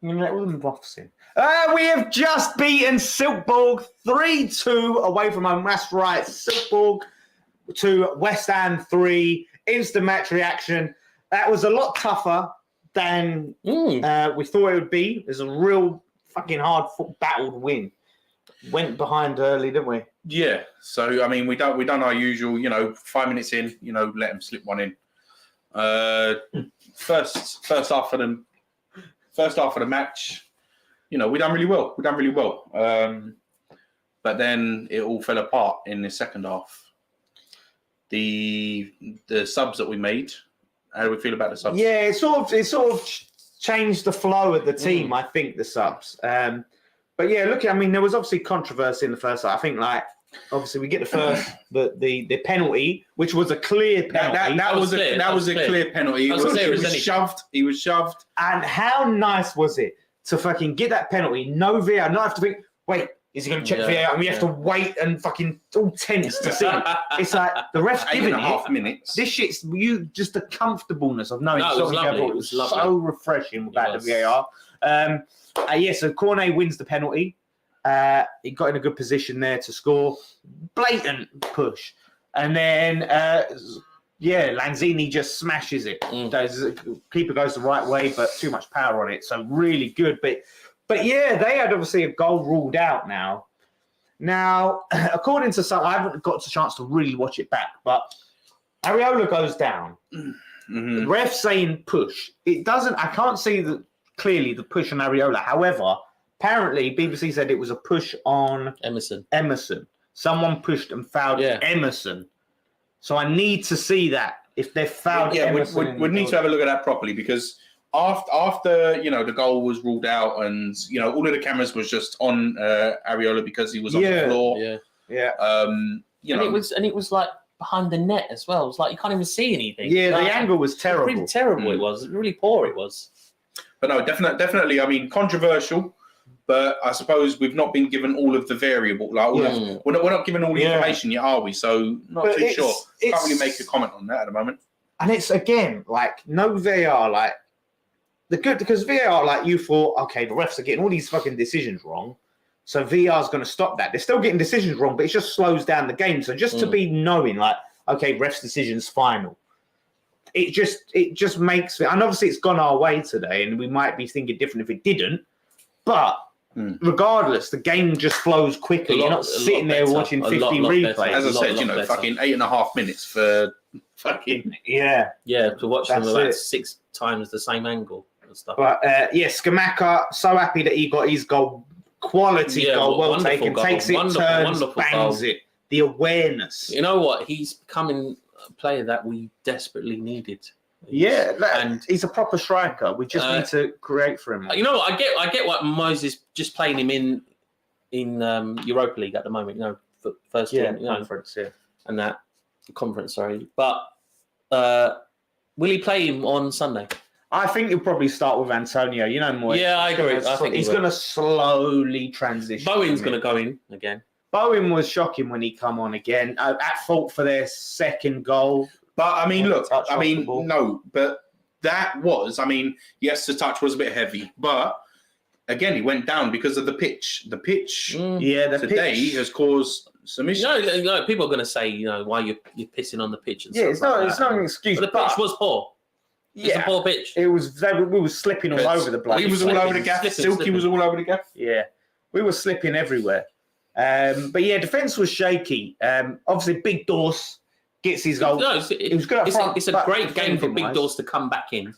Let all them buffs in. We have just beaten Silkeborg 3-2 away from home. That's right. Silkeborg to West Ham 3. Instant match reaction. That was a lot tougher than we thought it would be. It was a real fucking hard battled win. Went behind early, didn't we? Yeah. So I mean, we done our usual. 5 minutes in, let them slip one in. First half of the match, we done really well. But then it all fell apart in the second half. The subs that we made. How do we feel about the subs? Yeah, it sort of changed the flow of the team. I think the subs. But yeah, look, there was obviously controversy in the first half. I think, obviously we get the first the penalty, which was a clear penalty. That was a clear penalty. He was shoved. And how nice was it to fucking get that penalty? No VAR, not have to think. Wait, is he going to check VAR? And we have to wait and fucking all tense to see. It's like the ref's giving 8.5 minutes. This shit's just the comfortableness of knowing. No, it was lovely. It was so refreshing without the VAR. So Cornet wins the penalty. He got in a good position there to score. Blatant push. And then, Lanzini just smashes it. Keeper goes the right way, but too much power on it. So really good. But yeah, they had obviously a goal ruled out now. Now, according to some, I haven't got a chance to really watch it back, but Areola goes down. Mm-hmm. The ref saying push. It doesn't, I can't see clearly the push on Areola. However, apparently BBC said it was a push on Emerson. Someone pushed and fouled Emerson. So I need to see that if they've fouled Emerson. We need to have a look at that properly because after the goal was ruled out and all of the cameras was just on Areola because he was on the floor. Yeah. And it was like behind the net as well. It was like you can't even see anything. Yeah, the angle was terrible. Really terrible it was. Really poor it was. But no, definitely. Controversial. But I suppose we've not been given all of the variable. We're not given all the information yet, are we? So not too sure. Can't really make a comment on that at the moment. And it's again no VAR. Because VAR, you thought, okay, the refs are getting all these fucking decisions wrong, so VAR is going to stop that. They're still getting decisions wrong, but it just slows down the game. So just to be knowing, okay, refs' decision's final. It just makes it, and obviously it's gone our way today, and we might be thinking different if it didn't. But regardless, the game just flows quickly. You're not sitting there watching 50 replays. As I said, fucking 8.5 minutes for fucking to watch them about 6 times the same angle and stuff. But Scamacca, so happy that he got his goal, quality goal, well taken, takes it, turns, bangs it. The awareness. You know what? He's becoming a player that we desperately needed. And he's a proper striker. We just need to create for him. You know what? I get what Moses just playing him in Europa League at the moment. First team, conference, and that conference. Sorry, but will he play him on Sunday? I think he'll probably start with Antonio. Moy. Yeah, I agree. I think he's going to slowly transition. Bowen's going to go in again. Bowen was shocking when he come on again. At fault for their second goal. But no, but that was, yes, the touch was a bit heavy, but again, he went down because of the pitch. The pitch today has caused some issues. No, people are going to say, why you're pissing on the pitch and stuff. It's not an excuse. But the pitch was poor. It's a poor pitch. We were slipping all over the place. He was all over the gaff. Silky was all over the gaff. Yeah, we were slipping everywhere. But yeah, defence was shaky. Obviously, Big Dorse gets his goal. No, it's a great game for Big Dorse to come back in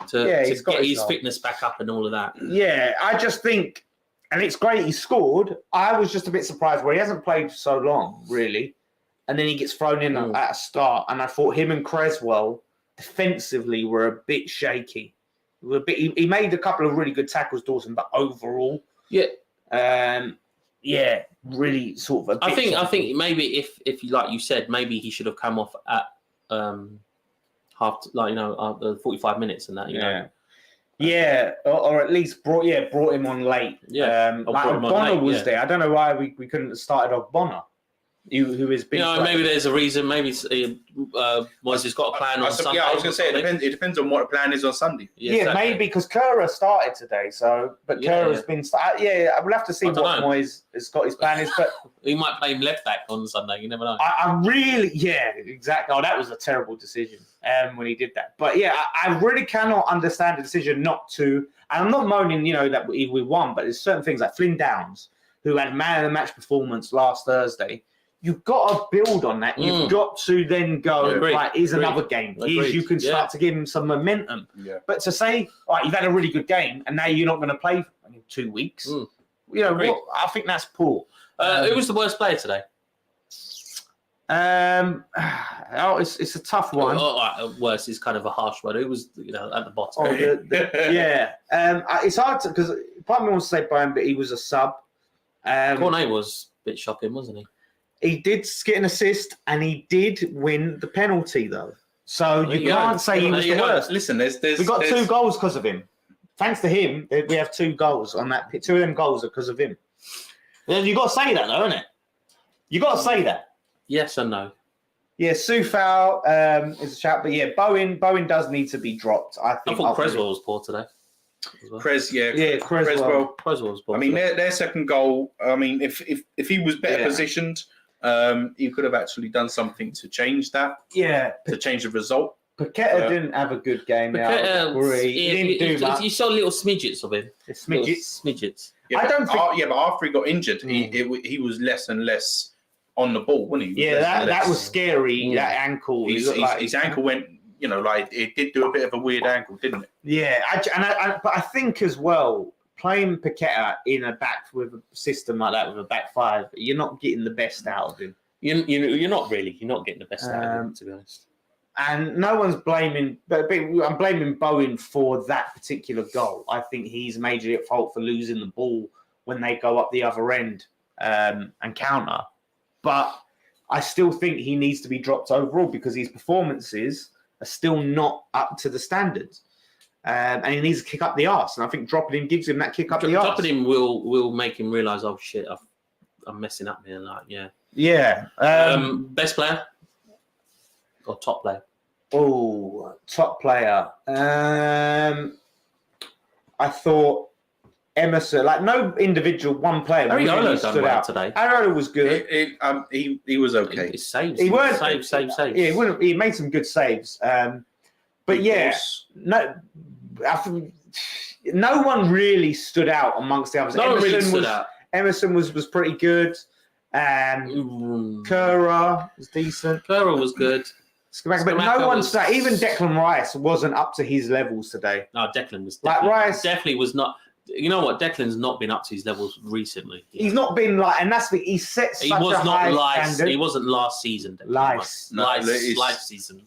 to get his fitness back up and all of that. Yeah, I just think, and it's great he scored. I was just a bit surprised where he hasn't played for so long, really. And then he gets thrown in at a start. And I thought him and Creswell defensively were a bit shaky. He made a couple of really good tackles, Dawson, but overall, really sort of. I think maybe if like you said, maybe he should have come off at after 45 minutes and that. You know. Yeah, or at least brought him on late. Yeah, Bonner was there. I don't know why we couldn't have started off Bonner. who has been. Maybe there's a reason. Maybe Moyes has got a plan on Sunday. Yeah, I was going to say it depends on what the plan is on Sunday. Yeah, exactly. Maybe because Kerr started today, but Kerr has been. I will have to see what Moyes has got his plan is, but he might play him left back on Sunday. You never know. I really, exactly. Oh, that was a terrible decision when he did that. But yeah, I really cannot understand the decision not to. And I'm not moaning, that we won, but there's certain things like Flynn Downs, who had man of the match performance last Thursday. You've got to build on that. You've got to then go, here's another game. You can start to give him some momentum. Yeah. But to say, you've had a really good game and now you're not going to play in 2 weeks, I think that's poor. Who was the worst player today? It's a tough one. Worst is kind of a harsh word. Who was, at the bottom? It's hard to, because part of me wants to say Brian, but he was a sub. Cornet was a bit shocking, wasn't he? He did get an assist and he did win the penalty, though. So you can't say he was the worst. Listen, we got 2 goals because of him. Thanks to him, we have 2 goals on that. 2 of them goals are because of him. You got to say that, though, isn't it? You got to say that. Yes and no. Yeah, Soufal is a shout, but yeah, Bowen does need to be dropped. I thought Creswell was poor today. Well. Creswell was poor. I mean, their second goal. I mean, if he was better positioned, he could have actually done something to change that. Yeah, to change the result. Paqueta didn't have a good game. He didn't do much. You saw little smidgets of him. Smidgets. Yeah, I don't think. But after he got injured, he was less and less on the ball, wasn't he? That was scary. That ankle. His ankle went. It did do a bit of a weird ankle, didn't it? Yeah, but I think as well, playing Paqueta in a back with a system like that with a back 5, you're not getting the best out of him. You're not getting the best out of him, to be honest. And no one's blaming, but I'm blaming Bowen for that particular goal. I think he's majorly at fault for losing the ball when they go up the other end and counter. But I still think he needs to be dropped overall because his performances are still not up to the standards. And he needs to kick up the arse. And I think dropping him gives him that kick up the arse. Dropping him will make him realise, oh, shit, I'm messing up here. Yeah. Best player? Or top player? Oh, top player. I thought Emerson, no individual one player really stood out today. Areola was good. He was okay. He saves. He weren't saves. Yeah, he made some good saves. But no one really stood out amongst the others. No one really stood out. Emerson was pretty good. Kerr was decent. Kerr was good. But no one stood out. Even Declan Rice wasn't up to his levels today. No, Declan was Rice definitely was not. You know what? Declan's not been up to his levels recently. He's not been and that's he set such a high standard. He wasn't last season. Last season. Last season,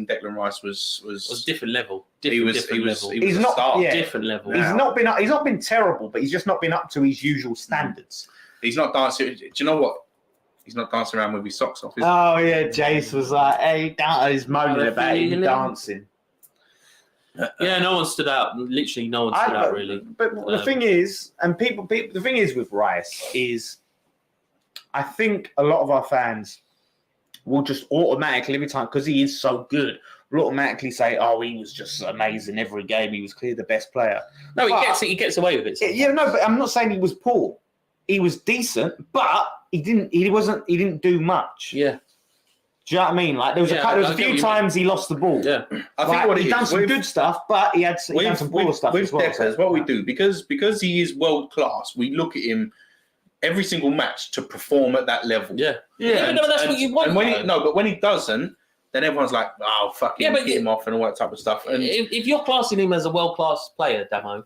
Declan Rice was different level. Different level. He's not different level. He's not been terrible, but he's just not been up to his usual standards. He's not dancing. Do you know what? He's not dancing around with his socks off. Jace was like, "Hey, he's moaning about him dancing." Yeah, no one stood out. Literally, no one stood out really. But the thing is, the thing is with Rice is, I think a lot of our fans will just automatically every time because he is so good, will automatically say, "Oh, he was just amazing every game. He was clearly the best player." No, he gets away with it. Sometimes. But I'm not saying he was poor. He was decent, but he didn't do much. Yeah. Do you know what I mean? There was a few times he lost the ball. Yeah, I think what he done some good stuff, but he had some poor stuff as well. That's what we do because he is world class. We look at him every single match to perform at that level. Yeah. That's what you want. And when he doesn't, then everyone's like, "Oh, fucking get him off" and all that type of stuff. And if you're classing him as a world class player, Damo,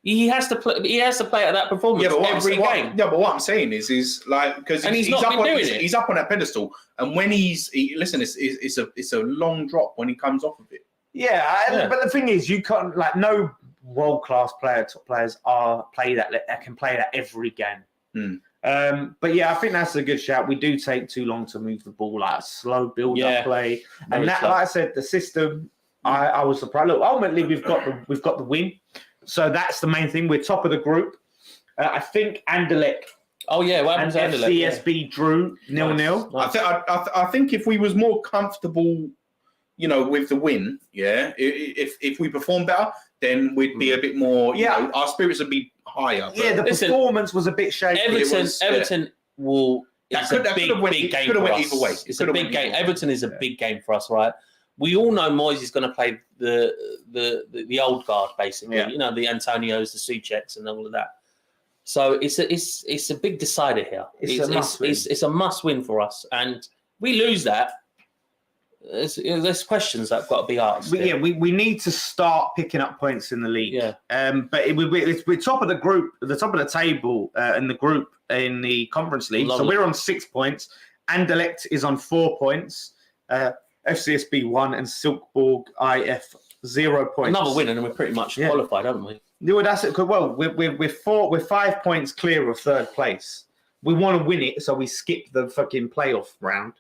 he has to play. He has to play at that performance every game. But what I'm saying is because he's up on that pedestal, and when it's a long drop when he comes off of it. Yeah. But the thing is, you can't no world class top players can play that every game. But yeah, I think that's a good shout. We do take too long to move the ball, slow build up play, and that, like I said, the system. I was surprised. Look, ultimately we've got the win. So that's the main thing. We're top of the group. I think Anderlecht Oh yeah, what and happened to Anderlecht? FCSB drew 0-0. Nice. I think if we was more comfortable, with the win, if we perform better, then we'd be a bit more. Our spirits would be higher. Yeah, the performance was a bit shaky. Everton will. It's a big game for us. Either way. It's a big game. Everton is a big game for us, right? We all know Moyes is going to play the old guard, basically. Yeah. The Antonios, the Sucheks, and all of that. So it's a big decider here. It's a must win for us, and we lose that. There's questions that have got to be asked. We need to start picking up points in the league. Yeah. But we're top of the group, the top of the table in the group in the Conference League. Lovely. So we're on 6 points. Anderlecht is on 4 points. FCSB 1 and Silkeborg IF 0 points. Another win, and we're pretty much qualified, haven't we? No, that's it. Well, we're 5 points clear of third place. We want to win it, so we skip the fucking playoff round.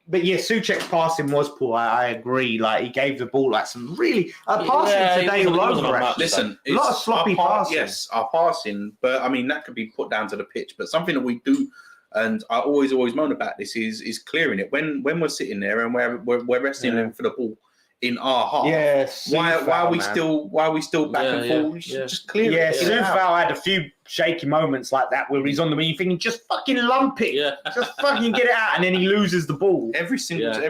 But yeah, Suchek's passing was poor. I agree. Like, he gave the ball some really passing today all over. Listen, a lot of sloppy passing. Yes, our passing, but I mean that could be put down to the pitch. But something that we do, and I always moan about this, is clearing it when we're sitting there and we're resting them for the ball in our half. Yes. Why are we still back and forth? We should just clear it. Sufal had a few shaky moments like that where he's on the wing, you're thinking, just fucking lump it. Yeah. Just fucking get it out, and then he loses the ball. Every single time.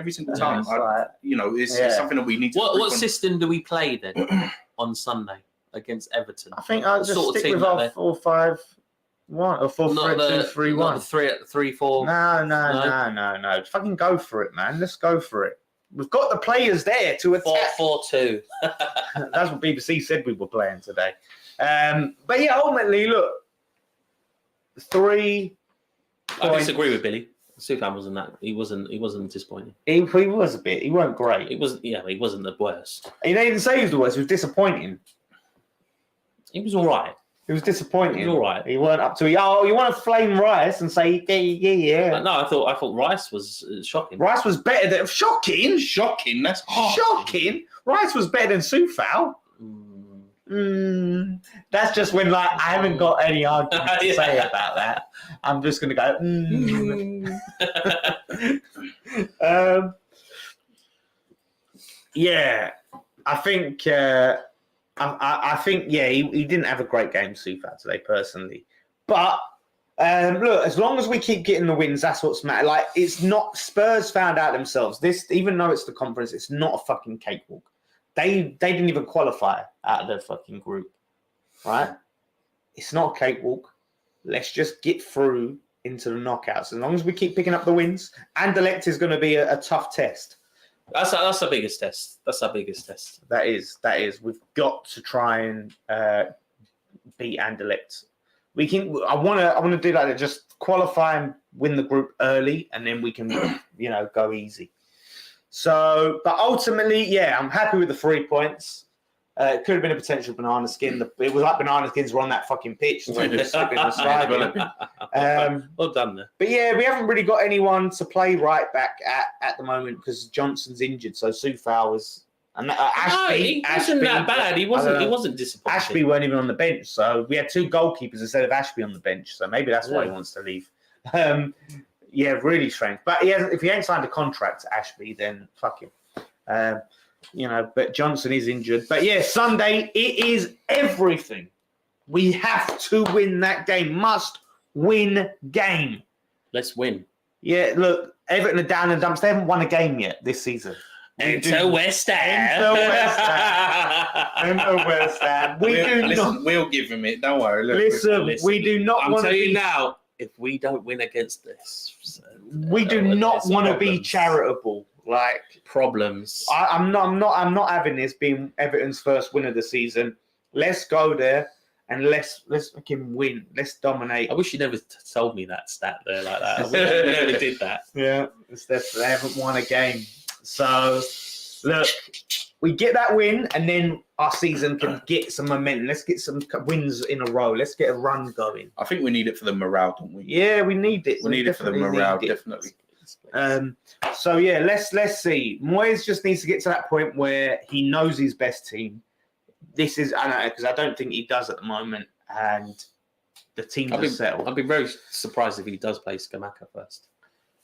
It's something that we need to What system do we play then on Sunday against Everton? I think I'll just stick with our 4-5-1 or 4-3-2-3-1. Not the 3-4. No. Fucking go for it, man. Let's go for it. We've got the players there to attack. 4-4-2. That's what BBC said we were playing today. But yeah, ultimately, look, 3 I disagree with Billy. Sufan wasn't that. He wasn't disappointing. He was a bit. He weren't great. He wasn't the worst. He didn't say he was the worst. He was disappointing. He was all right. It was disappointing. He was all right. He weren't up to it. Oh, you want to flame Rice and say, yeah. No, I thought Rice was shocking. Rice was better than... Shocking? That's harsh. Shocking? Rice was better than Sufal. That's just when, I haven't got any argument to say about that. I'm just going to go, yeah, I think... I think, he didn't have a great game, Sufal, today, personally. But, look, as long as we keep getting the wins, that's what's matter. Like, it's not... Spurs found out themselves. This, even though it's the conference, it's not a fucking cakewalk. They didn't even qualify out of their fucking group, right? It's not a cakewalk. Let's just get through into the knockouts. As long as we keep picking up the wins, Anderlecht is going to be a tough test. That's the biggest test. That's our biggest test. That is. We've got to try and beat Anderlecht. We can. I want to do that. Just qualify and win the group early, and then we can, go easy. So, but ultimately, I'm happy with the 3 points. It could have been a potential banana skin. It was like banana skins were on that fucking pitch. So well done there. But we haven't really got anyone to play right back at the moment because Johnson's injured. So Sufal was... And Ashby wasn't that bad. He wasn't disappointing. Ashby weren't even on the bench. So we had 2 goalkeepers instead of Ashby on the bench. So maybe that's why he wants to leave. Really strange. But if he ain't signed a contract, Ashby, then fuck him. But Johnson is injured. But Sunday, it is everything. We have to win that game. Must win game. Let's win. Yeah, look, Everton are down in the dumps. They haven't won a game yet this season. Enter West Ham. We'll give him it. Don't worry. Listen, we do not want to tell you now, if we don't win against this, we do not want to be charitable. Like problems. I'm not having this being Everton's first win of the season. Let's go there and let's fucking win. Let's dominate. I wish you never told me that stat there like that. I never did that. Yeah, they haven't won a game. So look, we get that win and then our season can get some momentum. Let's get some wins in a row. Let's get a run going. I think we need it for the morale, don't we? Yeah, we need it. We need it for the morale, definitely. So let's see. Moyes just needs to get to that point where he knows his best team. This is because I don't think he does at the moment, and the teams are settled. I'd be very surprised if he does play Scamacca first.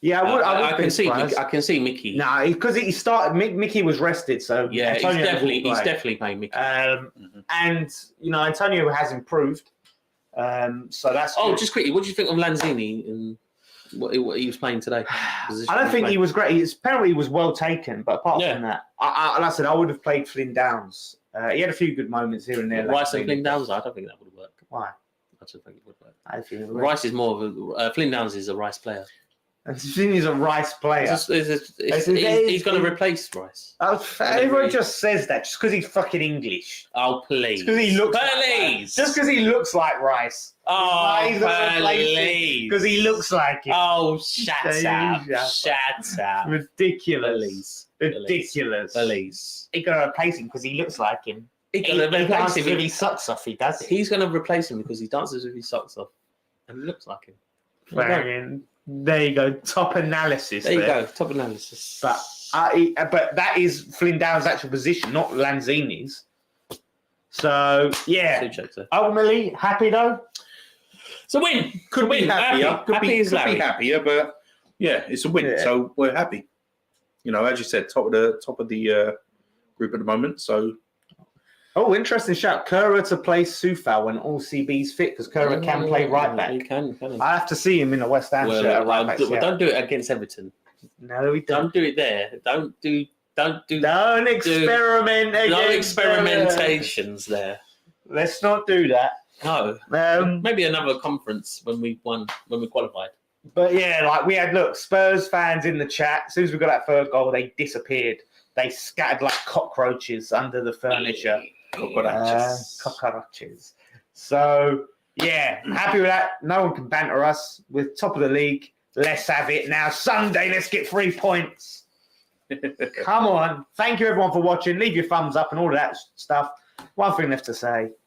Yeah, I can see. I can see Mickey. No, because he started. Mickey was rested, so Yeah, Antonio he's definitely playing Mickey. And Antonio has improved. So that's. Oh, good. just quickly, what do you think of Lanzini and what he was playing today? I don't think he was great. Apparently, he was well taken, but apart from that, like I said, I would have played Flynn Downs. He had a few good moments here and there. Rice and Flynn Downs, I don't think that would work. Why? I just think it would work. I think Rice is more of a Flynn Downs is a Rice player. Flynn is a Rice player. He's going to replace Rice. Everyone just says that just because he's fucking English. Oh, please. Just because he looks like Rice. Oh, please. Because he looks like him. Oh, shut up. Ridiculous. Ridiculous. Please. He's going to replace him because he looks like him. He's going to replace him with his socks off. He does. He's going to replace him because he dances with his socks off and looks like him. There you go. Top analysis. There you go. Top analysis. But that is Flynn Downs' actual position, not Lanzini's. So yeah. Ultimately, happy though. It's a win. Could be happier. Could be happier, but yeah, it's a win. Yeah. So we're happy. As you said, top of the group at the moment. So. Oh, interesting shout. Kerr to play Soufal when all CB's fit because Kerr can play right back. He can. I have to see him in a West Ham shirt at right back. Don't do it against Everton. No, we don't. Don't do it there. Don't experiment. No experimentations there. Let's not do that. No. Maybe another conference when we qualified. But yeah, Spurs fans in the chat. As soon as we got that third goal, they disappeared. They scattered like cockroaches under the furniture. Cockroaches. So, yeah, happy with that. No one can banter us. We're top of the league. Let's have it. Now, Sunday, let's get 3 points. Come on. Thank you, everyone, for watching. Leave your thumbs up and all of that stuff. One thing left to say.